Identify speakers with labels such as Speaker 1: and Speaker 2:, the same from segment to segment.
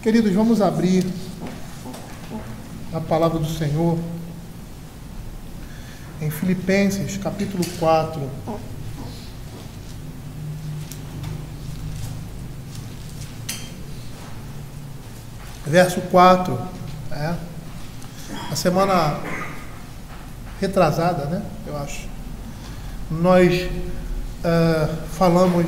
Speaker 1: Queridos, vamos abrir a palavra do Senhor em Filipenses, capítulo 4. Verso 4. A semana retrasada, né? Eu acho. Nós falamos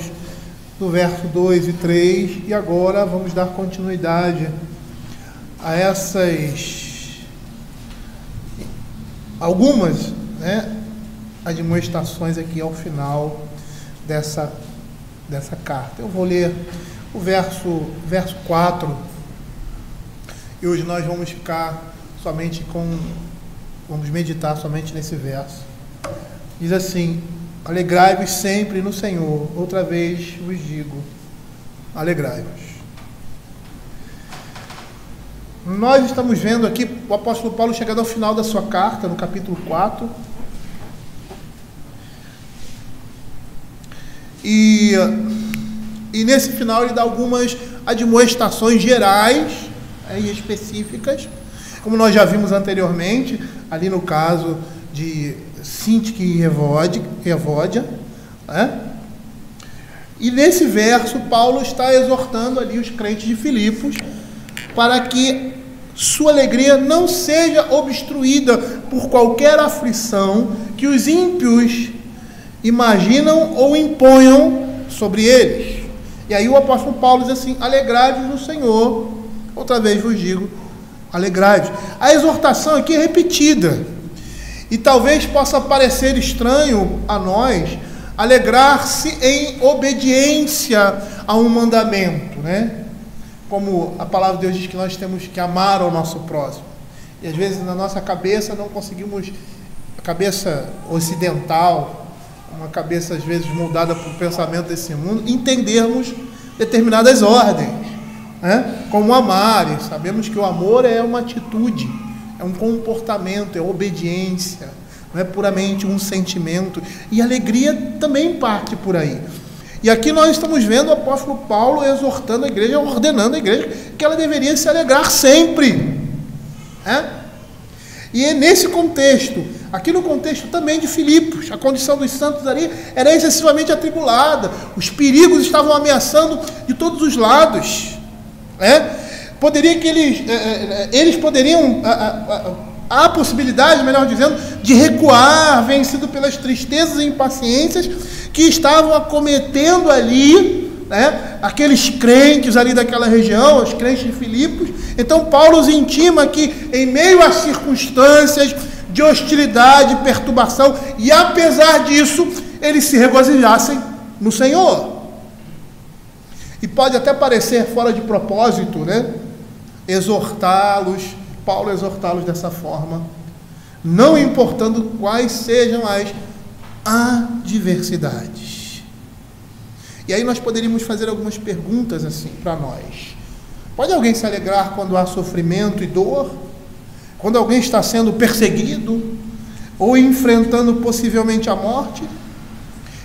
Speaker 1: do verso 2 e 3 e agora vamos dar continuidade a essas algumas, admoestações aqui ao final dessa carta. Eu vou ler o verso 4 e hoje nós vamos vamos meditar somente nesse verso. Diz assim: alegrai-vos sempre no Senhor. Outra vez vos digo, alegrai-vos. Nós estamos vendo aqui o apóstolo Paulo chegando ao final da sua carta, no capítulo 4. E nesse final ele dá algumas admoestações gerais e específicas, como nós já vimos anteriormente, ali no caso de Sintique e Evódia, E nesse verso, Paulo está exortando ali os crentes de Filipos para que sua alegria não seja obstruída por qualquer aflição que os ímpios imaginam ou imponham sobre eles. E aí o apóstolo Paulo diz assim: alegrai-vos no Senhor. Outra vez vos digo, alegrai-vos. A exortação aqui é repetida. E talvez possa parecer estranho a nós alegrar-se em obediência a um mandamento, Como a palavra de Deus diz que nós temos que amar ao nosso próximo. E às vezes na nossa cabeça não conseguimos, a cabeça ocidental, uma cabeça às vezes moldada por pensamento desse mundo, entendermos determinadas ordens, como amar. E sabemos que o amor é uma atitude, é um comportamento, é obediência, não é puramente um sentimento. E a alegria também parte por aí. E aqui nós estamos vendo o apóstolo Paulo exortando a igreja, ordenando a igreja que ela deveria se alegrar sempre. E é nesse contexto, aqui no contexto também de Filipos, a condição dos santos ali era excessivamente atribulada, os perigos estavam ameaçando de todos os lados. Poderia que eles poderiam, há a possibilidade, melhor dizendo, de recuar, vencido pelas tristezas e impaciências que estavam acometendo ali, aqueles crentes ali daquela região, os crentes de Filipos. Então Paulo os intima que, em meio às circunstâncias de hostilidade, perturbação, e apesar disso, eles se regozijassem no Senhor. E pode até parecer fora de propósito, Paulo exortá-los dessa forma, não importando quais sejam as adversidades. E aí nós poderíamos fazer algumas perguntas assim para nós. Pode alguém se alegrar quando há sofrimento e dor? Quando alguém está sendo perseguido? Ou enfrentando possivelmente a morte?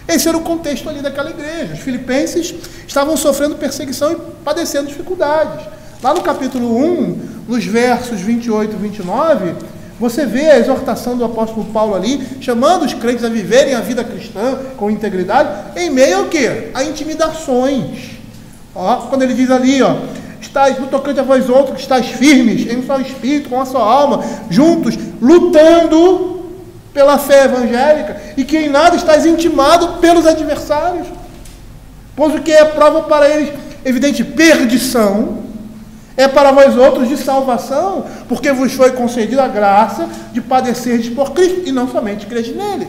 Speaker 1: Esse era o contexto ali daquela igreja. Os filipenses estavam sofrendo perseguição e padecendo dificuldades. Lá no capítulo 1, nos versos 28 e 29, você vê a exortação do apóstolo Paulo ali, chamando os crentes a viverem a vida cristã com integridade, em meio ao quê? A intimidações. Quando ele diz ali, estáis no tocante a vós outros, que estáis firmes em um só espírito, com a sua alma, juntos, lutando pela fé evangélica, e que em nada estáis intimados pelos adversários, pois o que é prova para eles, evidente, perdição, é para vós outros de salvação, porque vos foi concedida a graça de padecerdes por Cristo, e não somente crede nele.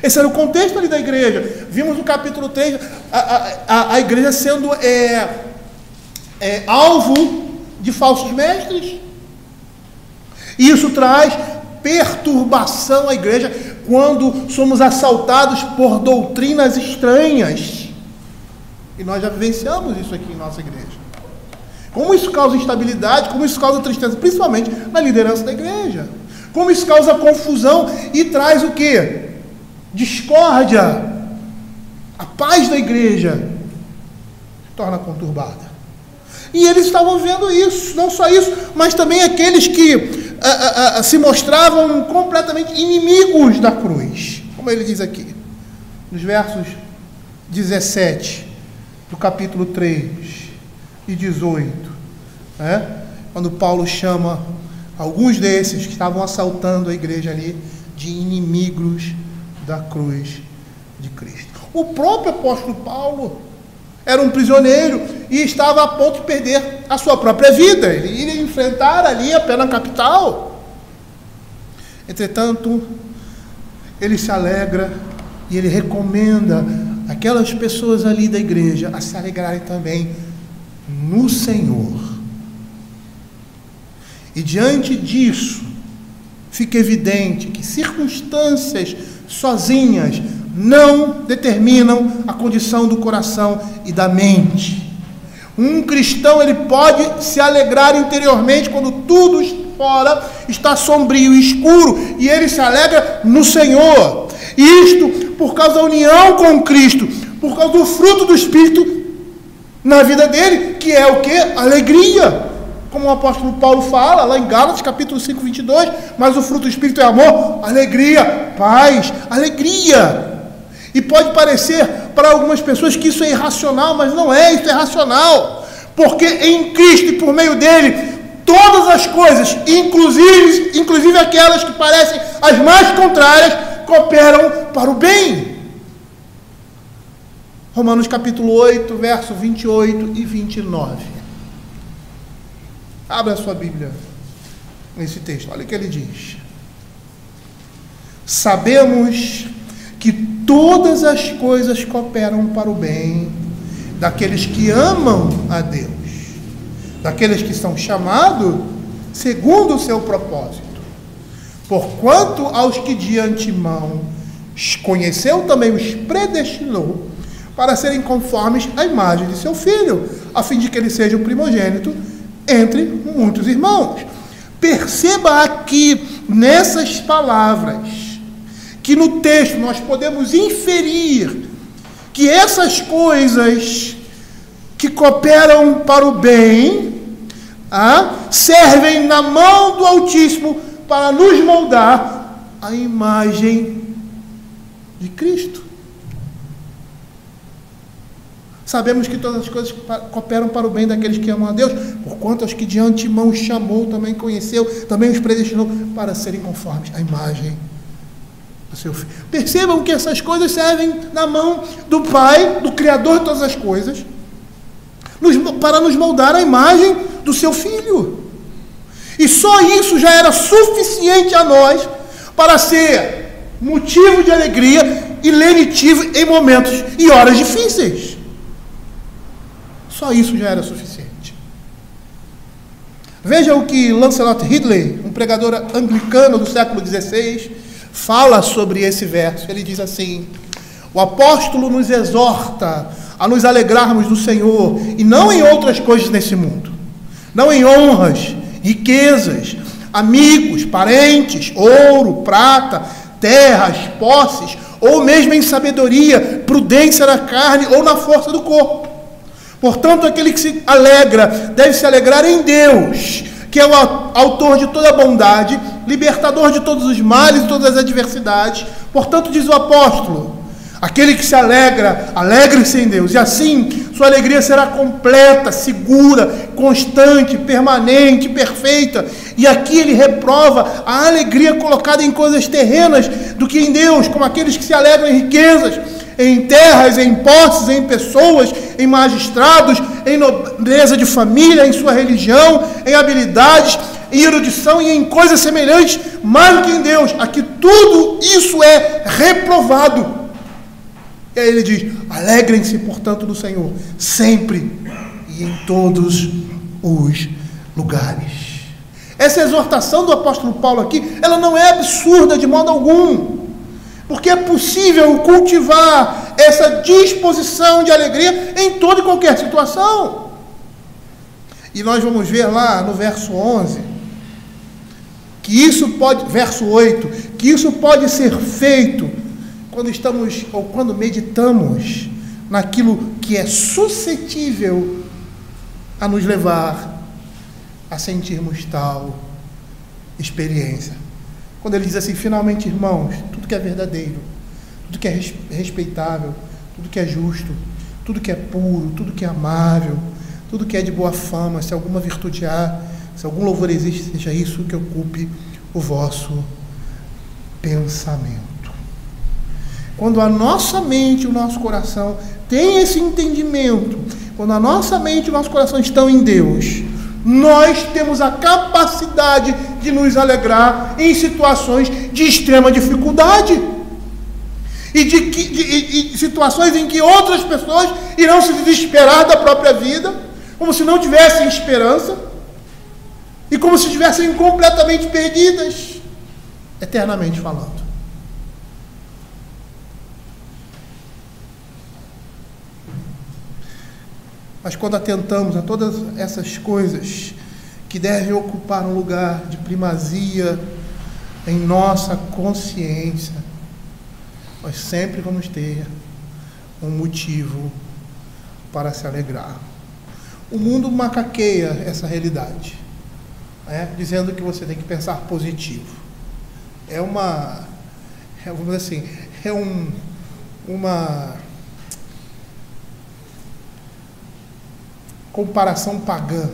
Speaker 1: Esse era o contexto ali da igreja. Vimos no capítulo 3 a igreja sendo alvo de falsos mestres. E isso traz perturbação à igreja quando somos assaltados por doutrinas estranhas. E nós já vivenciamos isso aqui em nossa igreja. Como isso causa instabilidade, como isso causa tristeza, principalmente na liderança da igreja. Como isso causa confusão e traz o quê? Discórdia. A paz da igreja se torna conturbada. E eles estavam vendo isso, não só isso, mas também aqueles que se mostravam completamente inimigos da cruz. Como ele diz aqui, nos versos 17 do capítulo 3 e 18, quando Paulo chama alguns desses que estavam assaltando a igreja ali de inimigos da cruz de Cristo. O próprio apóstolo Paulo era um prisioneiro e estava a ponto de perder a sua própria vida. Ele iria enfrentar ali a pena capital. Entretanto, ele se alegra e ele recomenda aquelas pessoas ali da igreja a se alegrarem também no Senhor. E diante disso, fica evidente que circunstâncias sozinhas não determinam a condição do coração e da mente. Um cristão, ele pode se alegrar interiormente quando tudo fora está sombrio e escuro, e ele se alegra no Senhor. Isto por causa da união com Cristo, por causa do fruto do Espírito na vida dele, que é o quê? Alegria. Como o apóstolo Paulo fala lá em Gálatas capítulo 5, 22, mas o fruto do Espírito é amor, alegria, paz, alegria. E pode parecer para algumas pessoas que isso é irracional, mas não é, isso é racional. Porque em Cristo e por meio dele, todas as coisas, inclusive aquelas que parecem as mais contrárias, cooperam para o bem. Romanos capítulo 8, verso 28 e 29. Abra a sua Bíblia nesse texto, olha o que ele diz. Sabemos que todas as coisas cooperam para o bem daqueles que amam a Deus, daqueles que são chamados segundo o seu propósito. Porquanto aos que de antemão conheceu, também os predestinou para serem conformes à imagem de seu Filho, a fim de que ele seja o primogênito entre muitos irmãos. Perceba aqui nessas palavras que no texto nós podemos inferir que essas coisas que cooperam para o bem servem na mão do Altíssimo para nos moldar a imagem de Cristo. Sabemos que todas as coisas cooperam para o bem daqueles que amam a Deus, porquanto aos que de antemão chamou, também conheceu, também os predestinou para serem conformes à imagem do seu Filho. Percebam que essas coisas servem na mão do Pai, do Criador de todas as coisas, para nos moldar a imagem do seu Filho. E só isso já era suficiente a nós para ser motivo de alegria e lenitivo em momentos e horas difíceis. Só isso já era suficiente. Veja o que Lancelot Ridley, um pregador anglicano do século XVI, fala sobre esse verso. Ele diz assim: o apóstolo nos exorta a nos alegrarmos do Senhor, e não em outras coisas nesse mundo, não em honras, riquezas, amigos, parentes, ouro, prata, terras, posses, ou mesmo em sabedoria, prudência na carne ou na força do corpo. Portanto, aquele que se alegra deve se alegrar em Deus, que é o autor de toda bondade, libertador de todos os males e todas as adversidades. Portanto, diz o apóstolo, aquele que se alegra, alegre-se em Deus, e assim sua alegria será completa, segura, constante, permanente, perfeita. E aqui ele reprova a alegria colocada em coisas terrenas do que em Deus, como aqueles que se alegram em riquezas, em terras, em posses, em pessoas, em magistrados, em nobreza de família, em sua religião, em habilidades, em erudição e em coisas semelhantes, mais do que em Deus. Aqui tudo isso é reprovado. E aí ele diz: alegrem-se, portanto, no Senhor, sempre e em todos os lugares. Essa exortação do apóstolo Paulo aqui, ela não é absurda de modo algum, porque é possível cultivar essa disposição de alegria em toda e qualquer situação. E nós vamos ver lá no verso 11, que isso pode, verso 8, que isso pode ser feito quando estamos, ou quando meditamos naquilo que é suscetível a nos levar a sentirmos tal experiência. Quando ele diz assim: finalmente, irmãos, tudo que é verdadeiro, tudo que é respeitável, tudo que é justo, tudo que é puro, tudo que é amável, tudo que é de boa fama, se alguma virtude há, se algum louvor existe, seja isso que ocupe o vosso pensamento. Quando a nossa mente e o nosso coração têm esse entendimento, quando a nossa mente e o nosso coração estão em Deus, nós temos a capacidade de nos alegrar em situações de extrema dificuldade e de situações em que outras pessoas irão se desesperar da própria vida, como se não tivessem esperança e como se estivessem completamente perdidas, eternamente falando. Mas quando atentamos a todas essas coisas que devem ocupar um lugar de primazia em nossa consciência, nós sempre vamos ter um motivo para se alegrar. O mundo macaqueia essa realidade, dizendo que você tem que pensar positivo. Vamos dizer assim, uma comparação pagã.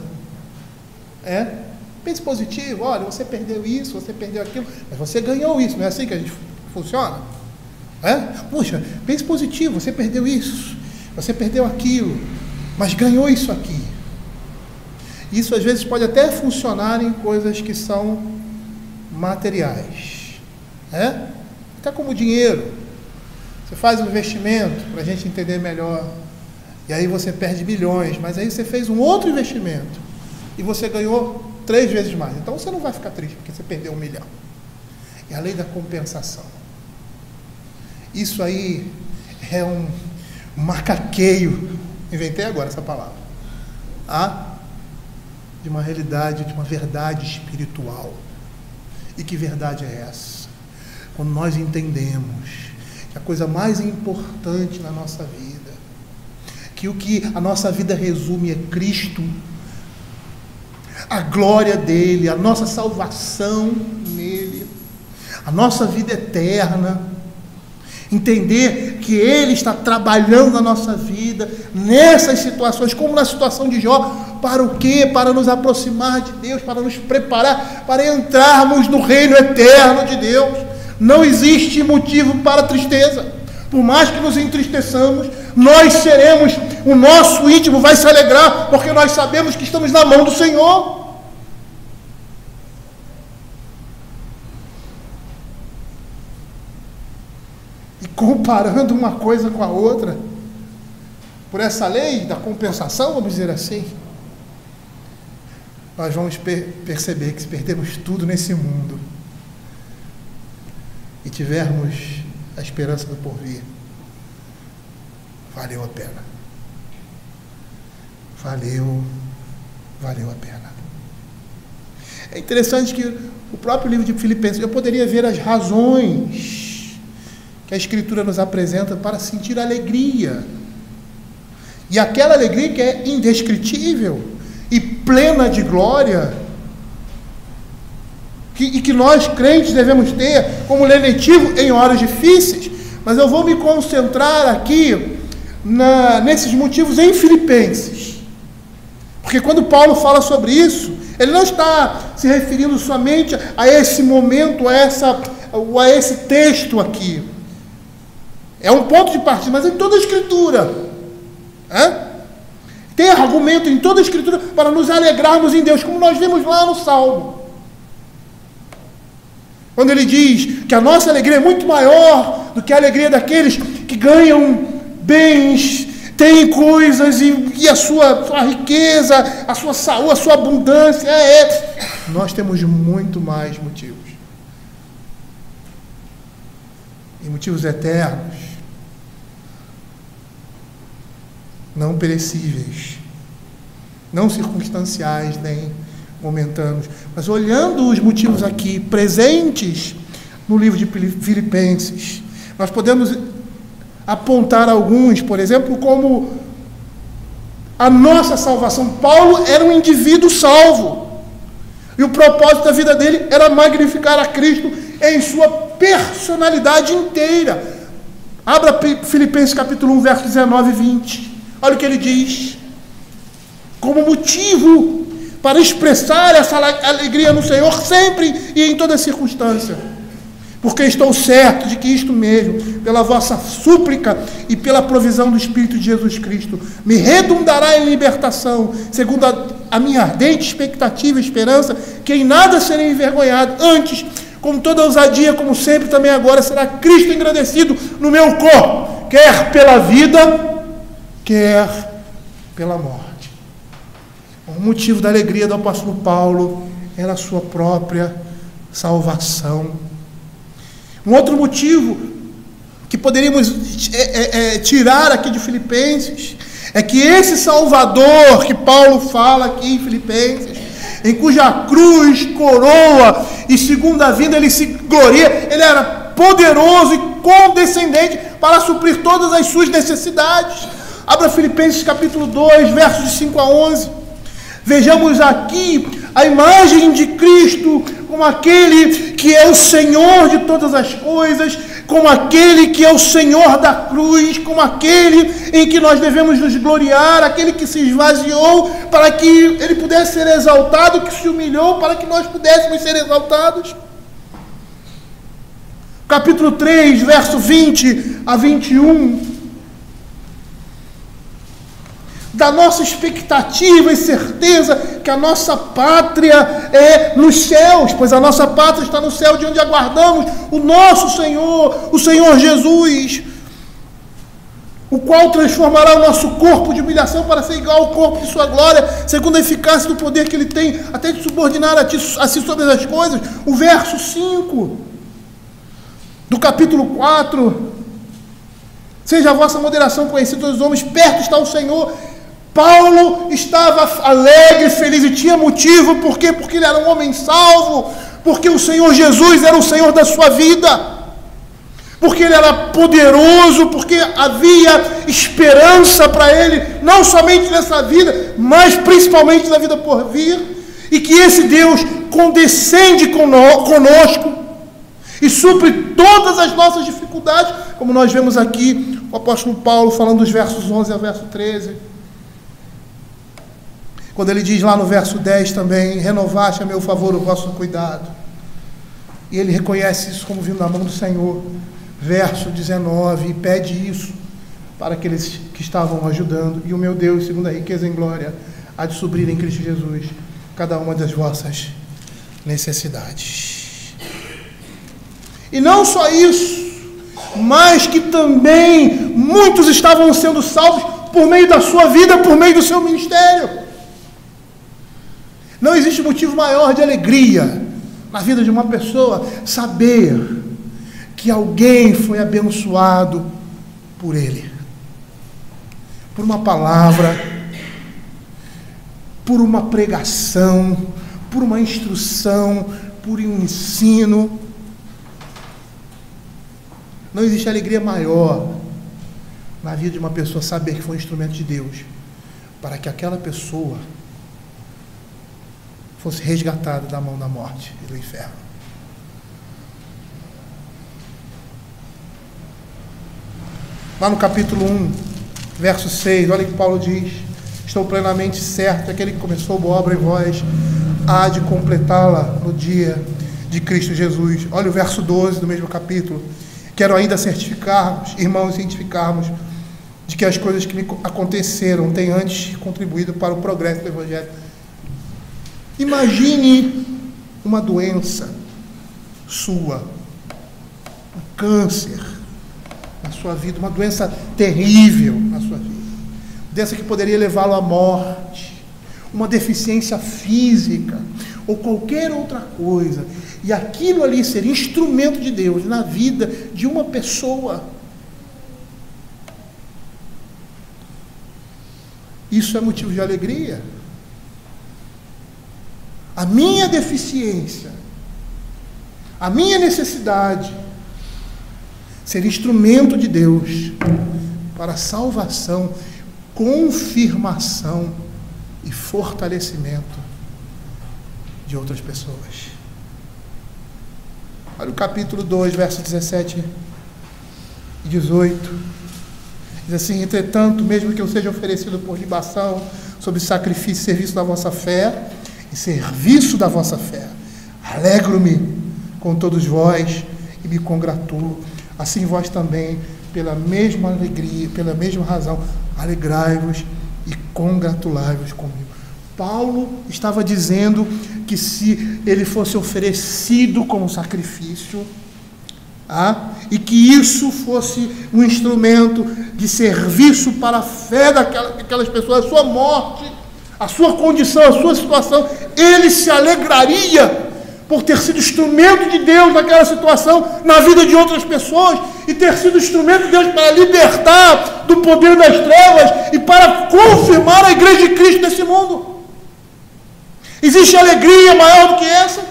Speaker 1: Pense positivo. Olha, você perdeu isso, você perdeu aquilo, mas você ganhou isso. Não é assim que a gente funciona? Puxa, pense positivo. Você perdeu isso, você perdeu aquilo, mas ganhou isso aqui. Isso às vezes pode até funcionar em coisas que são materiais, até como dinheiro. Você faz um investimento, para a gente entender melhor, e aí você perde milhões, mas aí você fez um outro investimento e você ganhou 3 vezes mais. Então você não vai ficar triste porque você perdeu 1 milhão. É a lei da compensação. Isso aí é um macaqueio, inventei agora essa palavra, de uma realidade, de uma verdade espiritual. E que verdade é essa? Quando nós entendemos que a coisa mais importante na nossa vida, que o que a nossa vida resume é Cristo, a glória dele, a nossa salvação nele, a nossa vida eterna, entender que ele está trabalhando na nossa vida, nessas situações, como na situação de Jó, para o quê? Para nos aproximar de Deus, para nos preparar, para entrarmos no reino eterno de Deus. Não existe motivo para tristeza. Por mais que nos entristeçamos, nós seremos, o nosso íntimo vai se alegrar, porque nós sabemos que estamos na mão do Senhor. E comparando uma coisa com a outra, por essa lei da compensação, vamos dizer assim, nós vamos perceber que se perdermos tudo nesse mundo e tivermos a esperança do porvir, valeu a pena. Valeu a pena. É interessante que o próprio livro de Filipenses, eu poderia ver as razões que a Escritura nos apresenta para sentir alegria. E aquela alegria que é indescritível e plena de glória, e que nós crentes devemos ter como lenitivo em horas difíceis. Mas eu vou me concentrar aqui nesses motivos em Filipenses, porque quando Paulo fala sobre isso, ele não está se referindo somente a esse momento, a esse texto aqui. É um ponto de partida, mas em toda a Escritura. Tem argumento em toda a Escritura para nos alegrarmos em Deus, como nós vimos lá no Salmo. Quando ele diz que a nossa alegria é muito maior do que a alegria daqueles que ganham bens, têm coisas e a sua riqueza, a sua saúde, a sua abundância. Nós temos muito mais motivos. E motivos eternos, não perecíveis, não circunstanciais nem momentâneos, mas olhando os motivos aqui presentes no livro de Filipenses, nós podemos apontar alguns, por exemplo, como a nossa salvação. Paulo era um indivíduo salvo. E o propósito da vida dele era magnificar a Cristo em sua personalidade inteira. Abra Filipenses capítulo 1, versos 19 e 20. Olha o que ele diz. Como motivo para expressar essa alegria no Senhor sempre e em toda circunstância. Porque estou certo de que isto mesmo, pela vossa súplica e pela provisão do Espírito de Jesus Cristo, me redundará em libertação, segundo a minha ardente expectativa e esperança, que em nada serei envergonhado. Antes, com toda ousadia, como sempre, também agora, será Cristo engrandecido no meu corpo, quer pela vida, quer pela morte. O motivo da alegria do apóstolo Paulo era a sua própria salvação. Um outro motivo que poderíamos tirar aqui de Filipenses é que esse Salvador que Paulo fala aqui em Filipenses, em cuja cruz, coroa e segunda vinda ele se gloria, ele era poderoso e condescendente para suprir todas as suas necessidades. Abra Filipenses capítulo 2, versos de 5 a 11. Vejamos aqui a imagem de Cristo como aquele que é o Senhor de todas as coisas, como aquele que é o Senhor da cruz, como aquele em que nós devemos nos gloriar, aquele que se esvaziou para que ele pudesse ser exaltado, que se humilhou para que nós pudéssemos ser exaltados. Capítulo 3, verso 20 a 21. Da nossa expectativa e certeza que a nossa pátria é nos céus, pois a nossa pátria está no céu, de onde aguardamos o nosso Senhor, o Senhor Jesus, o qual transformará o nosso corpo de humilhação para ser igual ao corpo de sua glória, segundo a eficácia do poder que ele tem, até de subordinar a si sobre as coisas. O verso 5 do capítulo 4: seja a vossa moderação conhecida dos homens, perto está o Senhor. Paulo estava alegre, feliz, e tinha motivo. Por quê? Porque ele era um homem salvo, porque o Senhor Jesus era o Senhor da sua vida, porque ele era poderoso, porque havia esperança para ele, não somente nessa vida, mas principalmente na vida por vir, e que esse Deus condescende conosco e supre todas as nossas dificuldades, como nós vemos aqui o apóstolo Paulo falando dos versos 11 ao verso 13. Quando ele diz lá no verso 10 também: renovaste a meu favor o vosso cuidado. E ele reconhece isso como vindo da mão do Senhor. Verso 19: e pede isso para aqueles que estavam ajudando. E o meu Deus, segundo a riqueza em glória, há de suprir em Cristo Jesus cada uma das vossas necessidades. E não só isso, mas que também muitos estavam sendo salvos por meio da sua vida, por meio do seu ministério. Não existe motivo maior de alegria na vida de uma pessoa saber que alguém foi abençoado por ele, por uma palavra, por uma pregação, por uma instrução, por um ensino. Não existe alegria maior na vida de uma pessoa saber que foi um instrumento de Deus para que aquela pessoa fosse resgatada da mão da morte e do inferno. Lá no capítulo 1, verso 6, olha o que Paulo diz: estou plenamente certo que aquele que começou a boa obra em vós há de completá-la no dia de Cristo Jesus. Olha o verso 12 do mesmo capítulo: quero ainda certificarmos, irmãos, cientificarmos de que as coisas que me aconteceram têm antes contribuído para o progresso do Evangelho. Imagine uma doença sua, um câncer na sua vida, uma doença terrível na sua vida, doença que poderia levá-lo à morte, uma deficiência física ou qualquer outra coisa, e aquilo ali seria instrumento de Deus na vida de uma pessoa. Isso é motivo de alegria. A minha deficiência, a minha necessidade, ser instrumento de Deus para a salvação confirmação e fortalecimento de outras pessoas. Olha o capítulo 2, versos 17 e 18. Diz assim: entretanto, mesmo que eu seja oferecido por libação, sob sacrifício e serviço da vossa fé, e serviço da vossa fé, alegro-me com todos vós e me congratulo. Assim vós também, pela mesma alegria, pela mesma razão, alegrai-vos e congratulai-vos comigo. Paulo estava dizendo que se ele fosse oferecido como sacrifício, e que isso fosse um instrumento de serviço para a fé daquelas pessoas, a sua morte, a sua condição, a sua situação, ele se alegraria por ter sido instrumento de Deus naquela situação, na vida de outras pessoas, e ter sido instrumento de Deus para libertar do poder das trevas e para confirmar a igreja de Cristo nesse mundo. Existe alegria maior do que essa?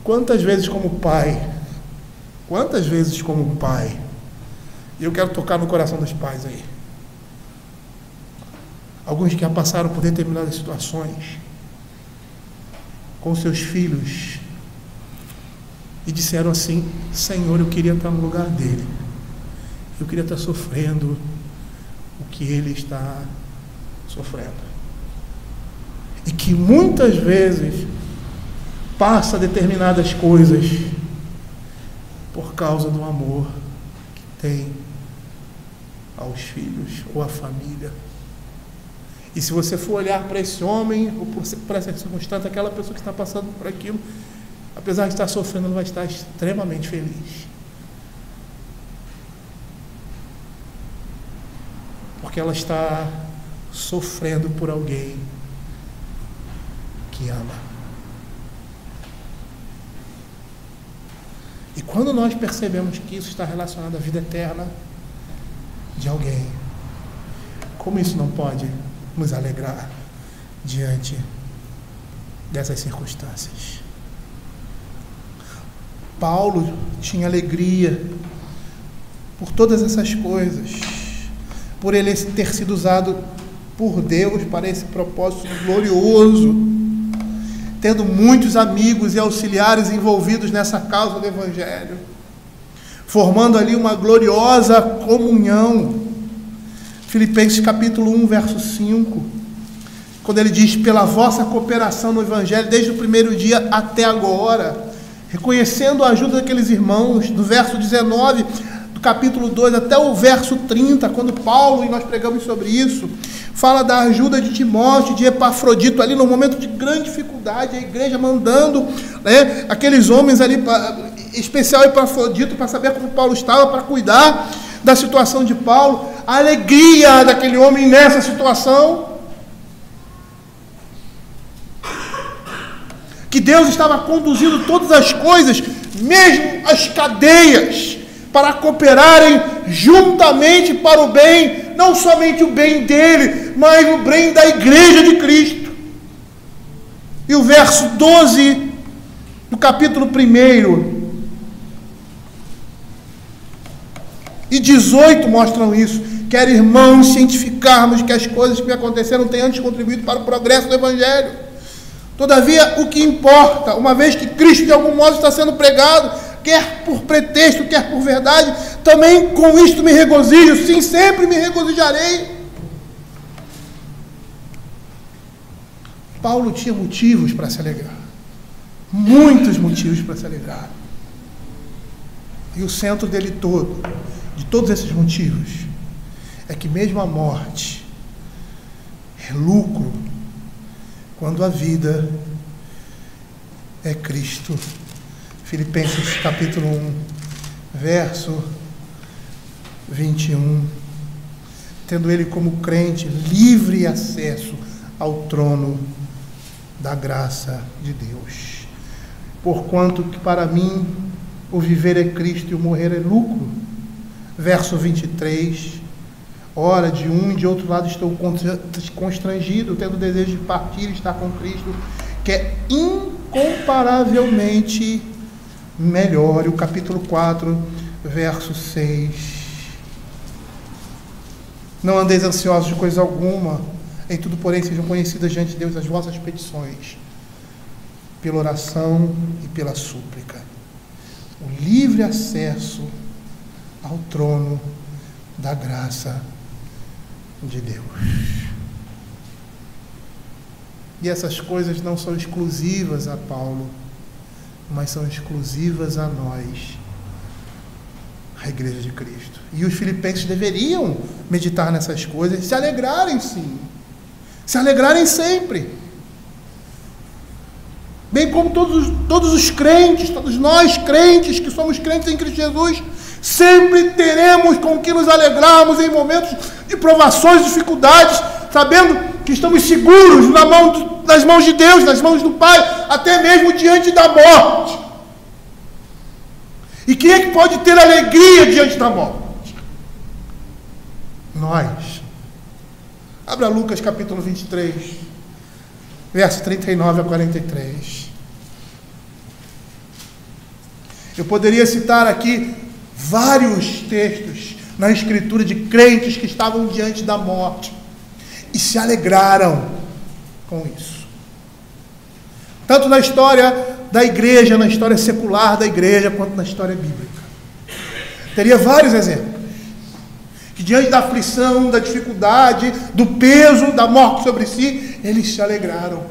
Speaker 1: Quantas vezes como pai, e eu quero tocar no coração dos pais aí, alguns que já passaram por determinadas situações com seus filhos e disseram assim: Senhor, eu queria estar no lugar dele, eu queria estar sofrendo o que ele está sofrendo, e que muitas vezes passa determinadas coisas por causa do amor que tem aos filhos ou à família. E se você for olhar para esse homem ou para essa circunstância, aquela pessoa que está passando por aquilo, apesar de estar sofrendo, ela vai estar extremamente feliz, porque ela está sofrendo por alguém que ama. E quando nós percebemos que isso está relacionado à vida eterna de alguém, como isso não pode nos alegrar diante dessas circunstâncias? Paulo tinha alegria por todas essas coisas, por ele ter sido usado por Deus para esse propósito glorioso, tendo muitos amigos e auxiliares envolvidos nessa causa do Evangelho, formando ali uma gloriosa comunhão. Filipenses capítulo 1, verso 5, quando ele diz: pela vossa cooperação no Evangelho, desde o primeiro dia até agora, reconhecendo a ajuda daqueles irmãos, do verso 19 do capítulo 2 até o verso 30, quando Paulo, e nós pregamos sobre isso, fala da ajuda de Timóteo, de Epafrodito, ali no momento de grande dificuldade, a igreja mandando aqueles homens ali, em especial Epafrodito, para saber como Paulo estava, para cuidar da situação de Paulo, a alegria daquele homem nessa situação, que Deus estava conduzindo todas as coisas, mesmo as cadeias, para cooperarem juntamente para o bem, não somente o bem dele, mas o bem da igreja de Cristo. E o verso 12 do capítulo 1 e 18 mostram isso. Quero, irmãos, cientificarmos que as coisas que me aconteceram têm antes contribuído para o progresso do Evangelho. Todavia, o que importa, uma vez que Cristo de algum modo está sendo pregado, quer por pretexto, quer por verdade, também com isto me regozijo, sim, sempre me regozijarei. Paulo tinha motivos para se alegrar, muitos motivos para se alegrar, e o centro dele todo, de todos esses motivos, é que mesmo a morte é lucro quando a vida é Cristo. Filipenses capítulo 1, verso 21. Tendo ele como crente livre acesso ao trono da graça de Deus. Porquanto que para mim o viver é Cristo e o morrer é lucro. Verso 23. Ora, de um e de outro lado estou constrangido, tendo desejo de partir e estar com Cristo, que é incomparavelmente melhore. O capítulo 4, verso 6. Não andeis ansiosos de coisa alguma, em tudo, porém, sejam conhecidas diante de Deus as vossas petições, pela oração e pela súplica. O livre acesso ao trono da graça de Deus. E essas coisas não são exclusivas a Paulo, mas são exclusivas a nós, a Igreja de Cristo. E os filipenses deveriam meditar nessas coisas, se alegrarem sim, se alegrarem sempre. Bem como todos os crentes, todos nós crentes que somos crentes em Cristo Jesus, sempre teremos com que nos alegrarmos em momentos de provações, dificuldades, sabendo que estamos seguros nas mãos de Deus, nas mãos do Pai, até mesmo diante da morte. E quem é que pode ter alegria diante da morte? Nós. Abra Lucas capítulo 23, verso 39 a 43. Eu poderia citar aqui vários textos na Escritura de crentes que estavam diante da morte e se alegraram com isso. Tanto na história da igreja, na história secular da igreja, quanto na história bíblica. Teria vários exemplos. Que diante da aflição, da dificuldade, do peso da morte sobre si, eles se alegraram.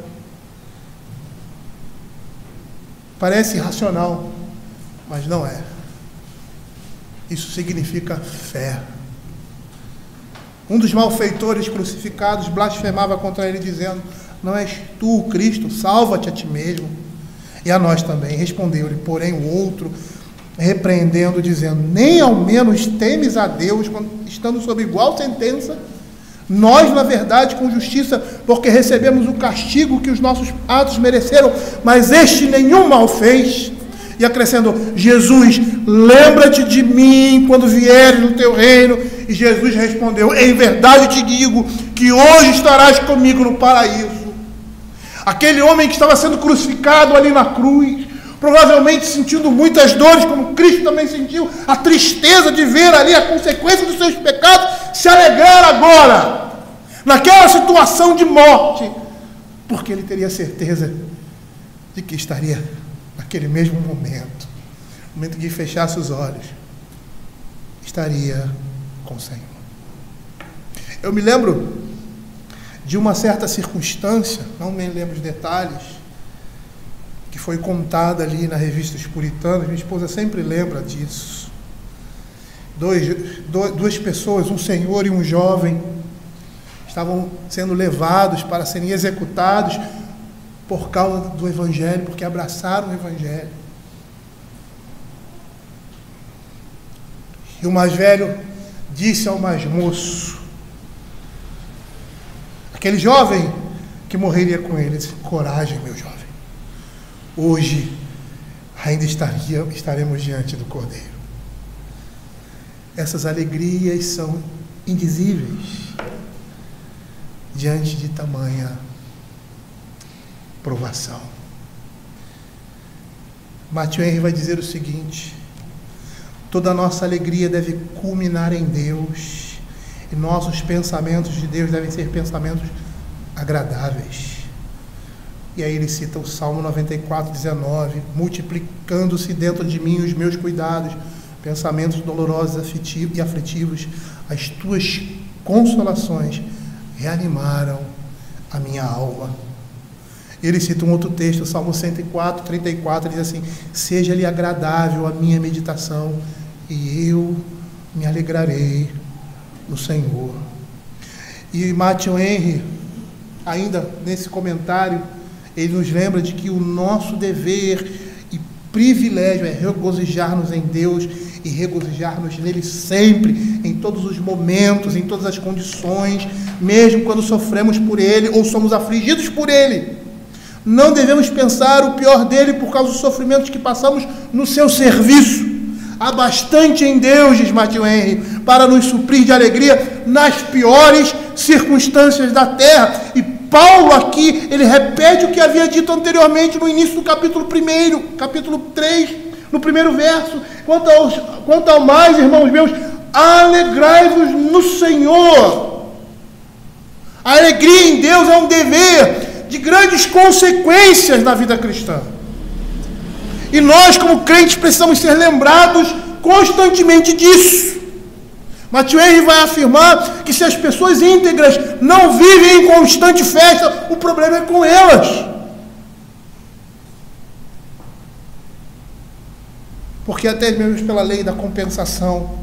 Speaker 1: Parece irracional, mas não é. Isso significa fé. Um dos malfeitores crucificados blasfemava contra ele, dizendo: não és tu o Cristo, salva-te a ti mesmo. E a nós também. Respondeu-lhe, porém, o outro, repreendendo, dizendo: nem ao menos temes a Deus, quando estando sob igual sentença, nós, na verdade, com justiça, porque recebemos o castigo que os nossos atos mereceram, mas este nenhum mal fez. E acrescentou: Jesus, lembra-te de mim quando vieres no teu reino. E Jesus respondeu: em verdade te digo que hoje estarás comigo no paraíso. Aquele homem que estava sendo crucificado ali na cruz, provavelmente sentindo muitas dores, como Cristo também sentiu, a tristeza de ver ali a consequência dos seus pecados, se alegrar agora, naquela situação de morte, porque ele teria certeza de que estaria naquele mesmo momento, no momento que fechasse os olhos, estaria com o Senhor. Eu me lembro de uma certa circunstância, não me lembro os detalhes, que foi contada ali na revista Os Puritanos. Minha esposa sempre lembra disso. Duas pessoas, um senhor e um jovem, estavam sendo levados para serem executados por causa do Evangelho, porque abraçaram o Evangelho. E o mais velho disse ao mais moço, aquele jovem que morreria com ele, disse: coragem, meu jovem, hoje ainda estaremos diante do Cordeiro. Essas alegrias são indizíveis diante de tamanha provação. Matthew Henry vai dizer o seguinte: toda a nossa alegria deve culminar em Deus, e nossos pensamentos de Deus devem ser pensamentos agradáveis. E aí ele cita o Salmo 94, 19: multiplicando-se dentro de mim os meus cuidados, pensamentos dolorosos e aflitivos, as tuas consolações reanimaram a minha alma. Ele cita um outro texto, o Salmo 104, 34, diz assim: seja-lhe agradável a minha meditação, e eu me alegrarei no Senhor. E Matthew Henry, ainda nesse comentário, ele nos lembra de que o nosso dever e privilégio é regozijar-nos em Deus e regozijar-nos nele sempre, em todos os momentos, em todas as condições, mesmo quando sofremos por ele ou somos afligidos por ele. Não devemos pensar o pior dele por causa dos sofrimentos que passamos no seu serviço. Há bastante em Deus, diz Matthew Henry, para nos suprir de alegria nas piores circunstâncias da terra. E Paulo aqui, ele repete o que havia dito anteriormente no início do capítulo 1, capítulo 3, no primeiro verso, quanto ao mais, irmãos meus, alegrai-vos no Senhor. A alegria em Deus é um dever de grandes consequências na vida cristã. E nós, como crentes, precisamos ser lembrados constantemente disso. Matthew Henry vai afirmar que se as pessoas íntegras não vivem em constante festa, o problema é com elas. Porque até mesmo pela lei da compensação,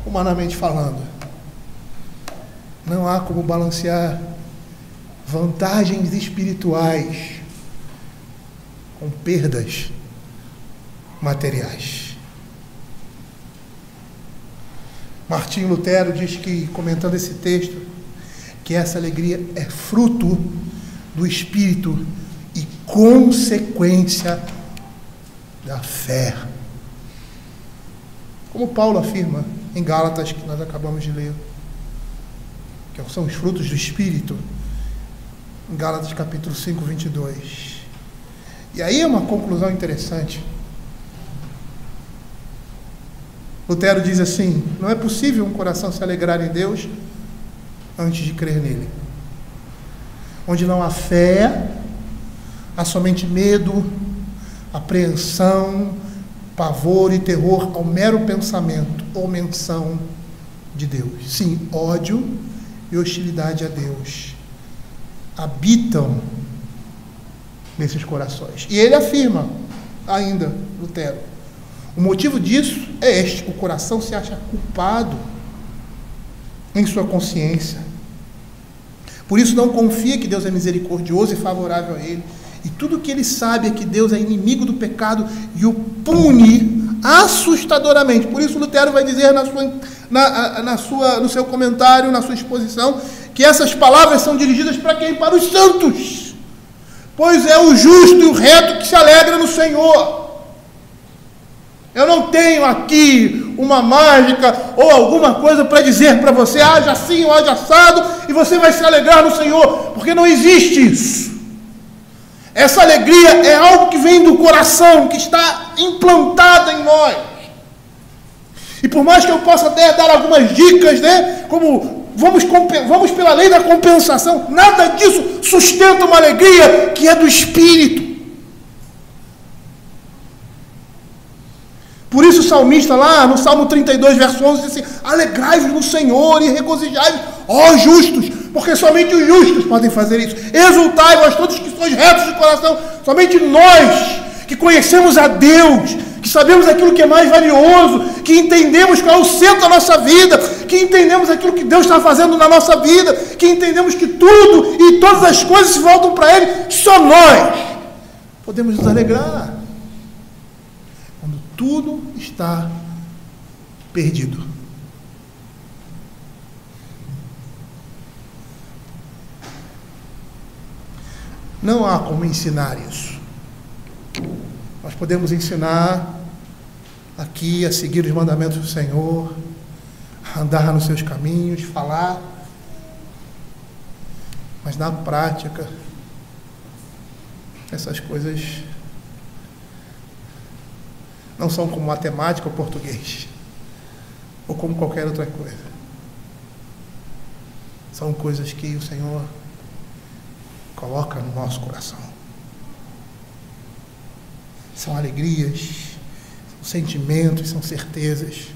Speaker 1: humanamente falando, não há como balancear vantagens espirituais com perdas materiais. Martinho Lutero diz que, comentando esse texto, que essa alegria é fruto do Espírito e consequência da fé. Como Paulo afirma em Gálatas, que nós acabamos de ler, que são os frutos do Espírito, em Gálatas capítulo 5, 22. E aí é uma conclusão interessante. Lutero diz assim: não é possível um coração se alegrar em Deus antes de crer nele. Onde não há fé, há somente medo, apreensão, pavor e terror ao mero pensamento ou menção de Deus. Sim, ódio e hostilidade a Deus habitam nesses corações. E ele afirma ainda, Lutero, o motivo disso é este: o coração se acha culpado em sua consciência. Por isso não confia que Deus é misericordioso e favorável a ele. E tudo que ele sabe é que Deus é inimigo do pecado e o pune assustadoramente. Por isso Lutero vai dizer no seu comentário, na sua exposição, que essas palavras são dirigidas para quem? Para os santos. Pois é o justo e o reto que se alegra no Senhor. Eu não tenho aqui uma mágica ou alguma coisa para dizer para você, age assim ou age assado, e você vai se alegrar no Senhor, porque não existe isso. Essa alegria é algo que vem do coração, que está implantada em nós. E por mais que eu possa até dar algumas dicas, né, como vamos pela lei da compensação, nada disso sustenta uma alegria que é do Espírito. Por isso o salmista lá no Salmo 32, verso 11, diz assim: alegrai-vos no Senhor e regozijai-vos, ó justos, porque somente os justos podem fazer isso. Exultai, vós todos que sois retos de coração. Somente nós, que conhecemos a Deus, que sabemos aquilo que é mais valioso, que entendemos qual é o centro da nossa vida, que entendemos aquilo que Deus está fazendo na nossa vida, que entendemos que tudo e todas as coisas se voltam para Ele, só nós podemos nos alegrar quando tudo está perdido. Não há como ensinar isso. Nós podemos ensinar aqui a seguir os mandamentos do Senhor, a andar nos seus caminhos, falar, mas na prática essas coisas não são como matemática ou português, ou como qualquer outra coisa. São coisas que o Senhor coloca no nosso coração. São alegrias, são sentimentos, são certezas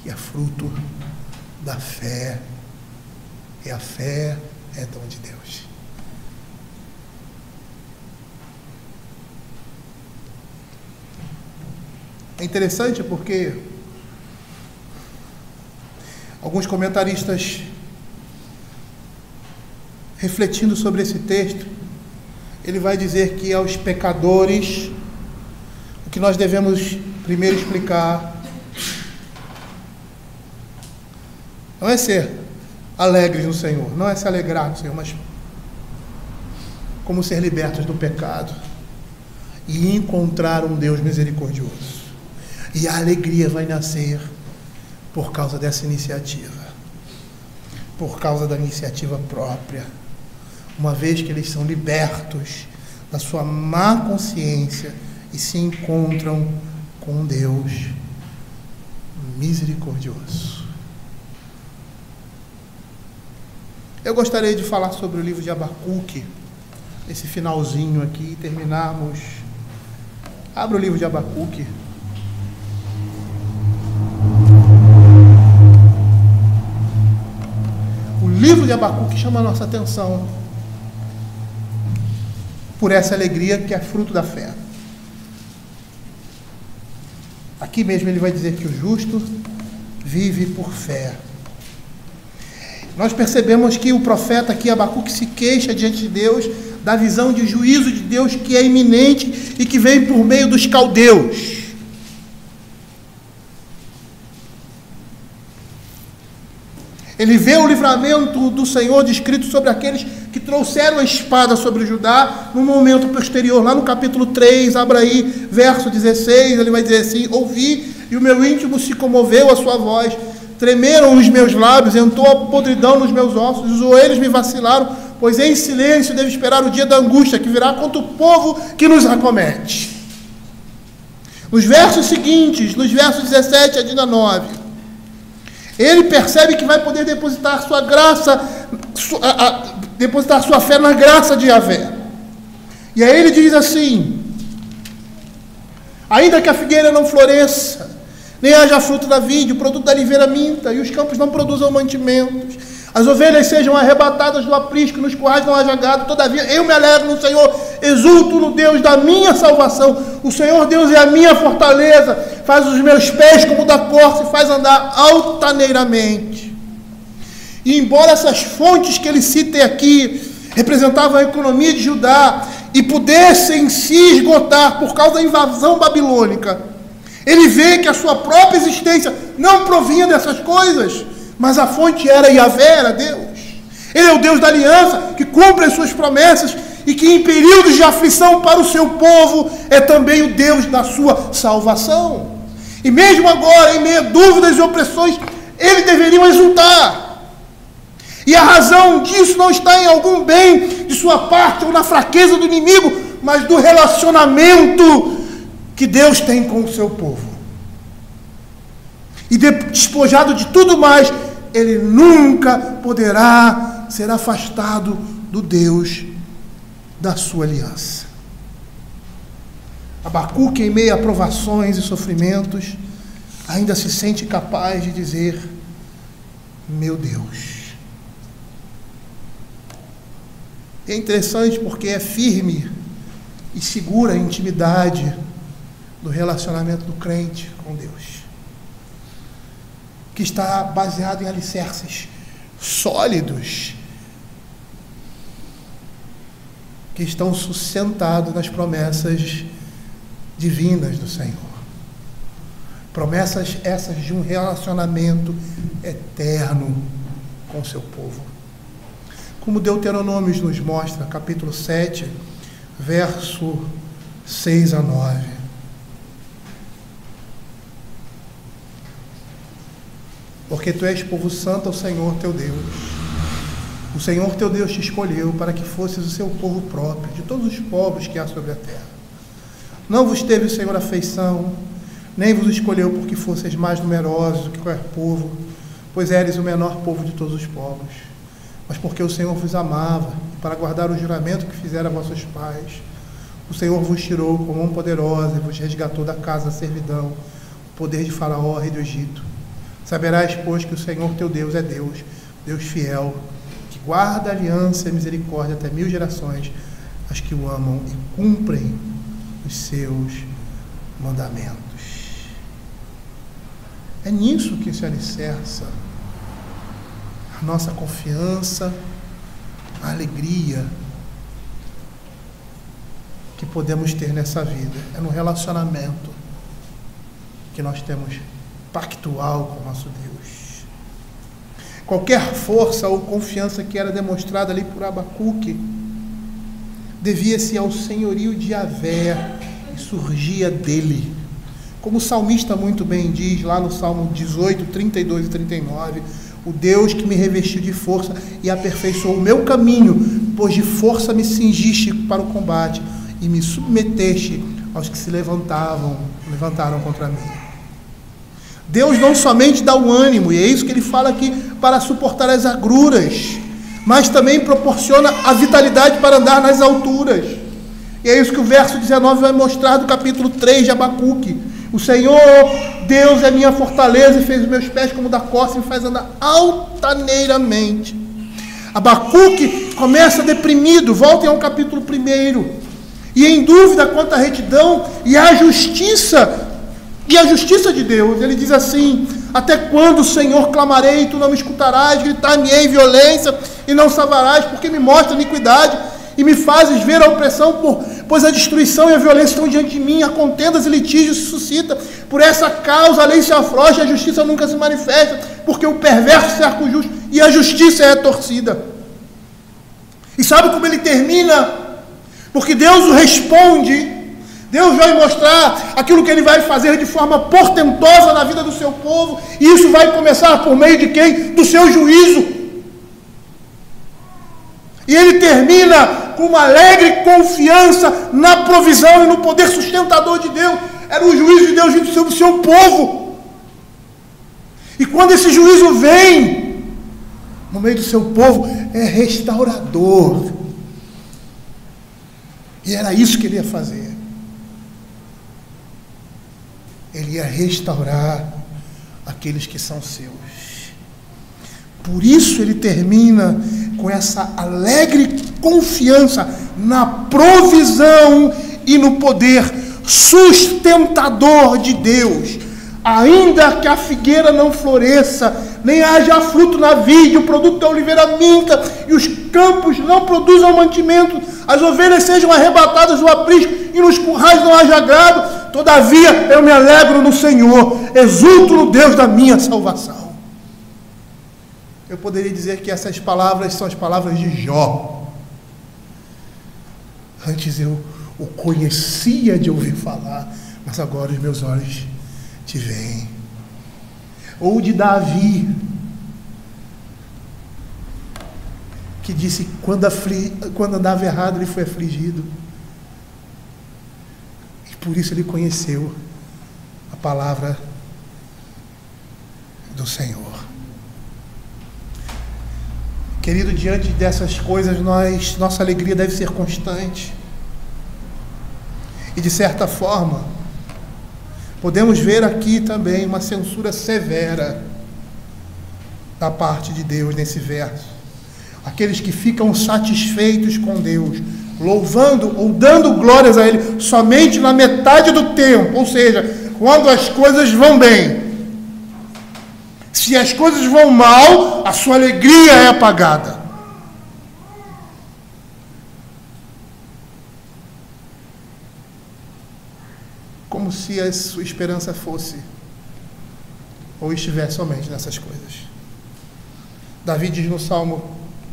Speaker 1: que é fruto da fé. E a fé é dom de Deus. É interessante porque alguns comentaristas, refletindo sobre esse texto, ele vai dizer que aos pecadores, o que nós devemos primeiro explicar não é ser alegres no Senhor, não é se alegrar no Senhor, mas como ser libertos do pecado e encontrar um Deus misericordioso. E a alegria vai nascer por causa dessa iniciativa, por causa da iniciativa própria, uma vez que eles são libertos da sua má consciência e se encontram com um Deus misericordioso. Eu gostaria de falar sobre o livro de Abacuque, esse finalzinho aqui, e terminarmos. Abra o livro de Abacuque. O livro de Abacuque chama a nossa atenção por essa alegria que é fruto da fé. Aqui mesmo ele vai dizer que o justo vive por fé. Nós percebemos que o profeta aqui, Abacuque, se queixa diante de Deus da visão de juízo de Deus que é iminente e que vem por meio dos caldeus. Ele vê o livramento do Senhor descrito sobre aqueles que trouxeram a espada sobre Judá no momento posterior, lá no capítulo 3, abra aí, verso 16, ele vai dizer assim: ouvi e o meu íntimo se comoveu à sua voz, tremeram os meus lábios, entrou a podridão nos meus ossos, os joelhos me vacilaram, pois em silêncio devo esperar o dia da angústia que virá contra o povo que nos acomete. Nos versos seguintes, nos versos 17 a 19, ele percebe que vai poder depositar sua graça, depositar sua fé na graça de Yahvé. E aí ele diz assim: ainda que a figueira não floresça, nem haja fruto da vide, o produto da oliveira minta, e os campos não produzam mantimentos, as ovelhas sejam arrebatadas do aprisco, nos currais não haja gado, todavia eu me alegro no Senhor, exulto no Deus da minha salvação. O Senhor Deus é a minha fortaleza, faz os meus pés como da corça e faz andar altaneiramente. E embora essas fontes que ele cita aqui representavam a economia de Judá e pudessem se esgotar por causa da invasão babilônica, ele vê que a sua própria existência não provinha dessas coisas, mas a fonte era Yahvé, era Deus. Ele é o Deus da aliança, que cumpre as suas promessas e que em períodos de aflição para o seu povo é também o Deus da sua salvação. E mesmo agora, em meio a dúvidas e opressões, ele deveria exultar. E a razão disso não está em algum bem de sua parte ou na fraqueza do inimigo, mas do relacionamento que Deus tem com o seu povo. E despojado de tudo mais, ele nunca poderá ser afastado do Deus da sua aliança. Abacuque, em meio a provações e sofrimentos, ainda se sente capaz de dizer: meu Deus. É interessante porque é firme e segura a intimidade do relacionamento do crente com Deus, que está baseado em alicerces sólidos, que estão sustentados nas promessas divinas do Senhor. Promessas essas de um relacionamento eterno com o seu povo. Como Deuteronômio nos mostra, capítulo 7, verso 6 a 9. Porque tu és povo santo ao Senhor teu Deus. O Senhor teu Deus te escolheu para que fosses o seu povo próprio, de todos os povos que há sobre a terra. Não vos teve o Senhor afeição, nem vos escolheu porque fosseis mais numerosos do que qualquer povo, pois eres o menor povo de todos os povos, mas porque o Senhor vos amava, para guardar o juramento que fizera a vossos pais. O Senhor vos tirou com mão poderosa e vos resgatou da casa da servidão, o poder de Faraó, rei do Egito. Saberás, pois, que o Senhor teu Deus é Deus, Deus fiel, que guarda a aliança e a misericórdia até 1000 gerações, as que o amam e cumprem os seus mandamentos. É nisso que se alicerça a nossa confiança, a alegria que podemos ter nessa vida. É no relacionamento que nós temos pactual com o nosso Deus. Qualquer força ou confiança que era demonstrada ali por Abacuque devia-se ao senhorio de Yahvé e surgia dele. Como o salmista muito bem diz lá no Salmo 18, 32 e 39, o Deus que me revestiu de força e aperfeiçoou o meu caminho, pois de força me cingiste para o combate e me submeteste aos que se levantaram contra mim. Deus não somente dá o ânimo, e é isso que ele fala aqui, para suportar as agruras, mas também proporciona a vitalidade para andar nas alturas. E é isso que o verso 19 vai mostrar do capítulo 3 de Abacuque. O Senhor, Deus é minha fortaleza e fez os meus pés como da costa e me faz andar altaneiramente. Abacuque começa deprimido, voltem ao capítulo 1, e em dúvida quanto à retidão e à justiça de Deus. Ele diz assim: até quando, Senhor, clamarei e tu não me escutarás, gritar-me-ei violência e não salvarás, porque me mostra iniquidade e me fazes ver a opressão, pois a destruição e a violência estão diante de mim, a contendas e litígios se suscita. Por essa causa a lei se afrouxa e a justiça nunca se manifesta, porque o perverso cerca o justo e a justiça é torcida. E sabe como ele termina? Porque Deus o responde. Deus vai mostrar aquilo que ele vai fazer de forma portentosa na vida do seu povo, e isso vai começar por meio de quem? Do seu juízo. E ele termina com uma alegre confiança na provisão e no poder sustentador de Deus. Era o juízo de Deus vindo sobre o seu povo. E quando esse juízo vem no meio do seu povo, é restaurador. E era isso que ele ia fazer. Ele ia restaurar aqueles que são seus. Por isso ele termina com essa alegre confiança na provisão e no poder sustentador de Deus. Ainda que a figueira não floresça, nem haja fruto na vide, o produto da oliveira minta, e os campos não produzam mantimento, as ovelhas sejam arrebatadas do aprisco, e nos currais não haja gado, todavia eu me alegro no Senhor, exulto no Deus da minha salvação. Eu poderia dizer que essas palavras são as palavras de Jó. Antes eu o conhecia de ouvir falar, mas agora os meus olhos te veem. Ou de Davi, que disse quando andava errado ele foi afligido, e por isso ele conheceu a palavra do Senhor. Querido, diante dessas coisas, nossa alegria deve ser constante. E de certa forma, podemos ver aqui também uma censura severa da parte de Deus nesse verso. Aqueles que ficam satisfeitos com Deus, louvando ou dando glórias a Ele somente na metade do tempo, ou seja, quando as coisas vão bem. Se as coisas vão mal, a sua alegria é apagada. Como se a sua esperança fosse ou estivesse somente nessas coisas. Davi diz no Salmo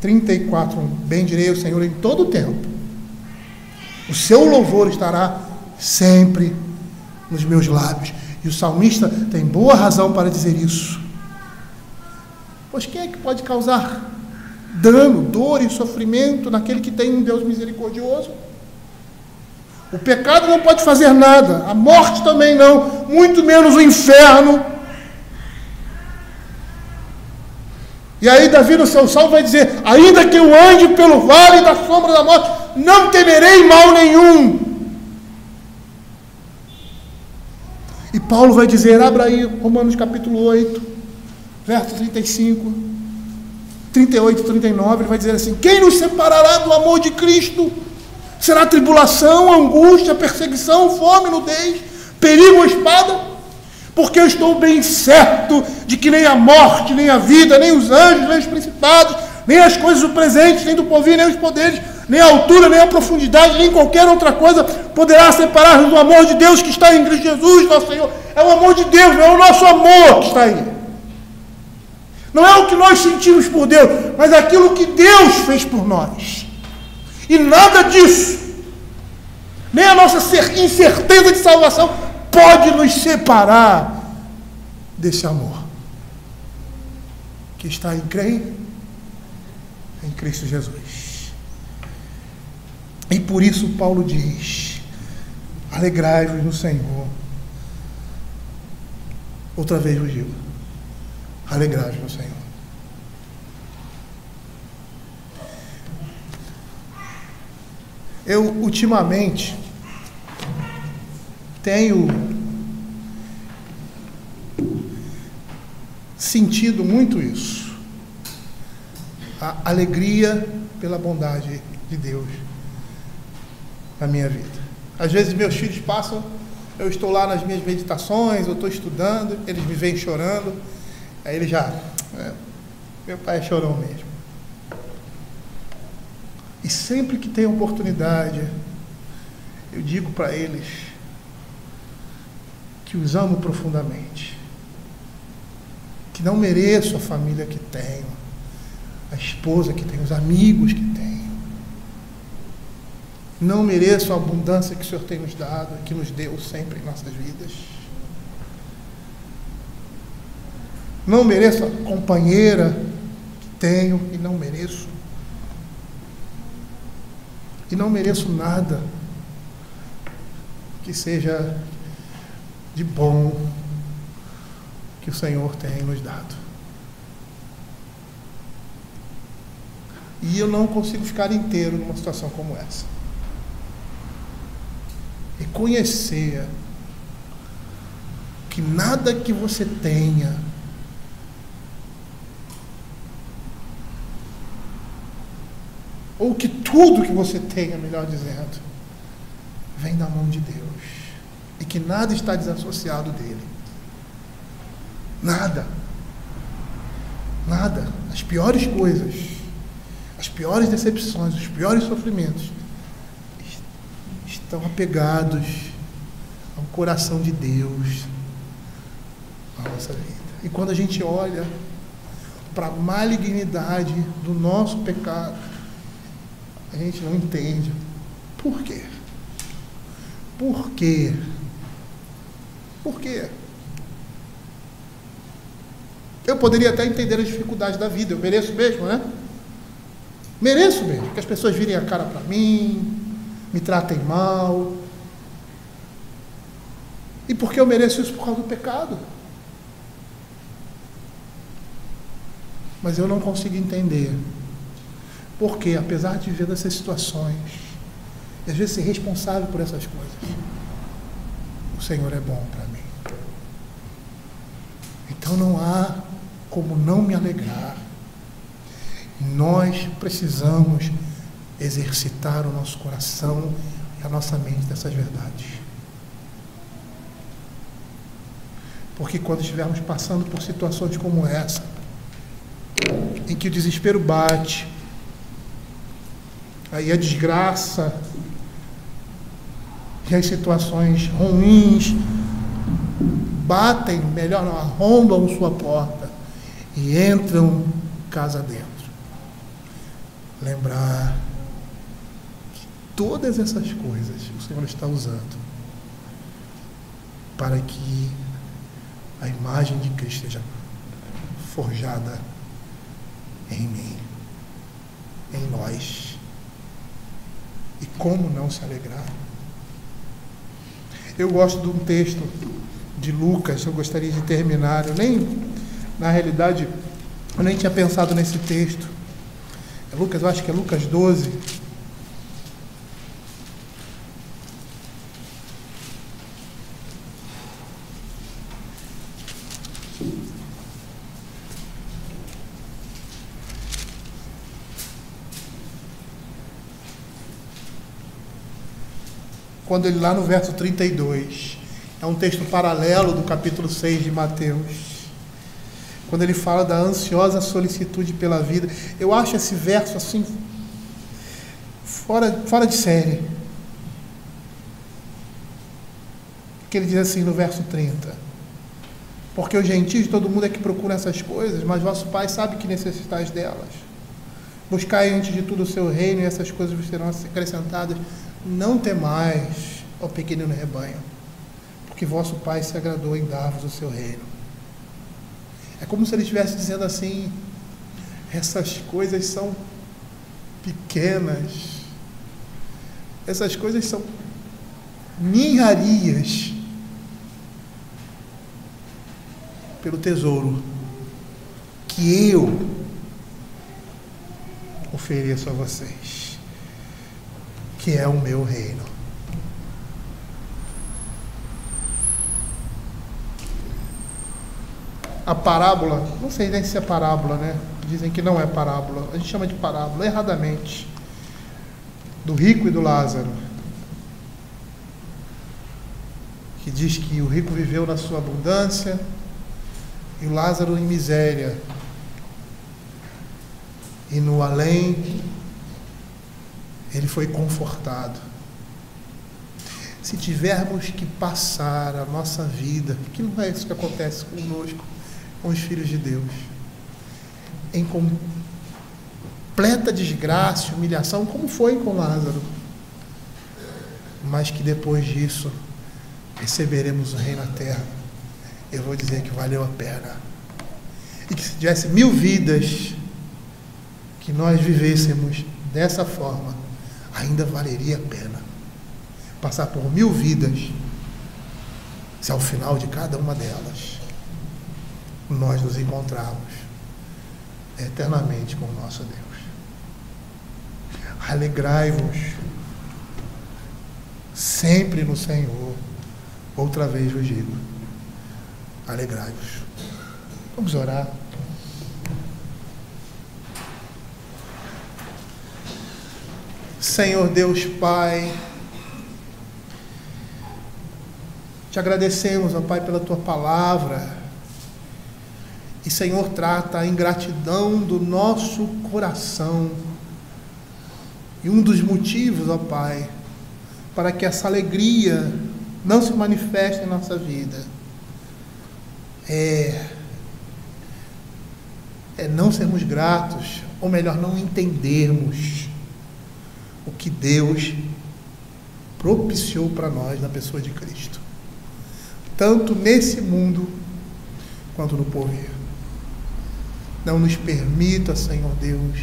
Speaker 1: 34, bendirei o Senhor em todo o tempo. O seu louvor estará sempre nos meus lábios. E o salmista tem boa razão para dizer isso. Pois quem é que pode causar dano, dor e sofrimento naquele que tem um Deus misericordioso? O pecado não pode fazer nada, a morte também não, muito menos o inferno. E aí Davi no seu salmo vai dizer, ainda que eu ande pelo vale da sombra da morte, não temerei mal nenhum. E Paulo vai dizer, abra aí Romanos capítulo 8, verso 35, 38 e 39, ele vai dizer assim, quem nos separará do amor de Cristo? Será tribulação, angústia, perseguição, fome, nudez, perigo ou espada? Porque eu estou bem certo de que nem a morte, nem a vida, nem os anjos, nem os principados, nem as coisas do presente, nem do porvir, nem os poderes, nem a altura, nem a profundidade, nem qualquer outra coisa poderá separar-nos do amor de Deus que está em Cristo Jesus, nosso Senhor. É o amor de Deus, não é o nosso amor que está aí. Não é o que nós sentimos por Deus, mas aquilo que Deus fez por nós. E nada disso, nem a nossa incerteza de salvação, pode nos separar desse amor que está em Cristo Jesus. E por isso Paulo diz, Alegrai-vos no Senhor. Outra vez vos digo, alegrai-vos no Senhor. Eu, ultimamente, tenho sentido muito isso. A alegria pela bondade de Deus na minha vida. Às vezes meus filhos passam, eu estou lá nas minhas meditações, eu estou estudando, eles me veem chorando, aí eles já, meu pai é chorão mesmo. E sempre que tem oportunidade, eu digo para eles que os amo profundamente, que não mereço a família que tenho, a esposa que tenho, os amigos que tenho. Não mereço a abundância que o Senhor tem nos dado, que nos deu sempre em nossas vidas. Não mereço a companheira que tenho e não mereço. E não mereço nada que seja de bom que o Senhor tem nos dado. E eu não consigo ficar inteiro numa situação como essa. Reconhecer que nada que você tenha ou que tudo que você tenha, melhor dizendo, vem da mão de Deus. E que nada está desassociado dele. Nada. Nada. As piores coisas, as piores decepções, os piores sofrimentos estão apegados ao coração de Deus na nossa vida. E quando a gente olha para a malignidade do nosso pecado, a gente não entende. Por quê? Por quê? Por quê? Eu poderia até entender as dificuldades da vida. Eu mereço mesmo, né? Mereço mesmo. Que as pessoas virem a cara para mim, me tratem mal. E por que eu mereço isso? Por causa do pecado. Mas eu não consigo entender. Porque, apesar de viver dessas situações, e às vezes ser responsável por essas coisas, o Senhor é bom para mim. Então não há como não me alegrar. Nós precisamos exercitar o nosso coração e a nossa mente dessas verdades. Porque quando estivermos passando por situações como essa, em que o desespero bate, aí a desgraça e as situações ruins batem, melhor não, arrombam sua porta e entram casa dentro. Lembrar que todas essas coisas o Senhor está usando para que a imagem de Cristo seja forjada em mim, em nós. E como não se alegrar? Eu gosto de um texto de Lucas, eu gostaria de terminar. Na realidade, eu nem tinha pensado nesse texto. É Lucas, eu acho que é Lucas 12. Quando ele, lá no verso 32, é um texto paralelo do capítulo 6 de Mateus, quando ele fala da ansiosa solicitude pela vida. Eu acho esse verso assim, fora de série. Que ele diz assim no verso 30, porque os gentios, todo mundo é que procura essas coisas, mas vosso Pai sabe que necessitais delas. Buscai antes de tudo o seu reino, e essas coisas vos serão acrescentadas. Não temais, ó pequenino rebanho, porque vosso Pai se agradou em dar-vos o seu reino. É como se ele estivesse dizendo assim: essas coisas são pequenas, essas coisas são ninharias pelo tesouro que eu ofereço a vocês, que é o meu reino. A parábola, não sei nem se é parábola, né? Dizem que não é parábola, a gente chama de parábola erradamente, do rico e do Lázaro, que diz que o rico viveu na sua abundância e o Lázaro em miséria, e no além ele foi confortado. Se tivermos que passar a nossa vida, que não é isso que acontece conosco, com os filhos de Deus, em completa desgraça, humilhação, como foi com Lázaro, mas que depois disso receberemos o reino na terra, eu vou dizer que valeu a pena. E que se tivesse 1000 vidas que nós vivêssemos dessa forma, ainda valeria a pena passar por 1000 vidas, se ao final de cada uma delas nós nos encontrarmos eternamente com o nosso Deus. Alegrai-vos sempre no Senhor. Outra vez vos digo, alegrai-vos. Vamos orar. Senhor Deus Pai, te agradecemos, ó Pai, pela tua palavra. E, Senhor, trata a ingratidão do nosso coração. E um dos motivos, ó Pai, para que essa alegria não se manifeste em nossa vida é não sermos gratos, ou melhor, não entendermos o que Deus propiciou para nós na pessoa de Cristo, tanto nesse mundo quanto no porvir. Não nos permita, Senhor Deus,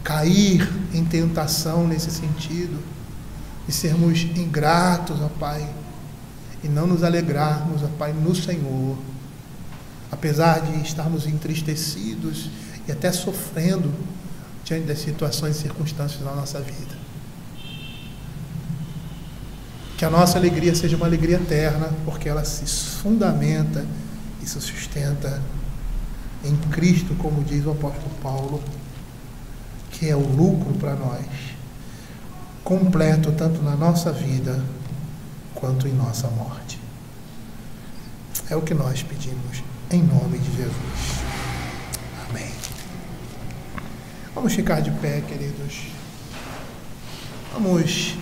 Speaker 1: cair em tentação nesse sentido, e sermos ingratos, ó Pai, e não nos alegrarmos, ó Pai, no Senhor, apesar de estarmos entristecidos e até sofrendo diante das situações e circunstâncias da nossa vida. Que a nossa alegria seja uma alegria eterna, porque ela se fundamenta e se sustenta em Cristo, como diz o apóstolo Paulo, que é o lucro para nós, completo tanto na nossa vida quanto em nossa morte. É o que nós pedimos, em nome de Jesus. Amém. Vamos ficar de pé, queridos. Vamos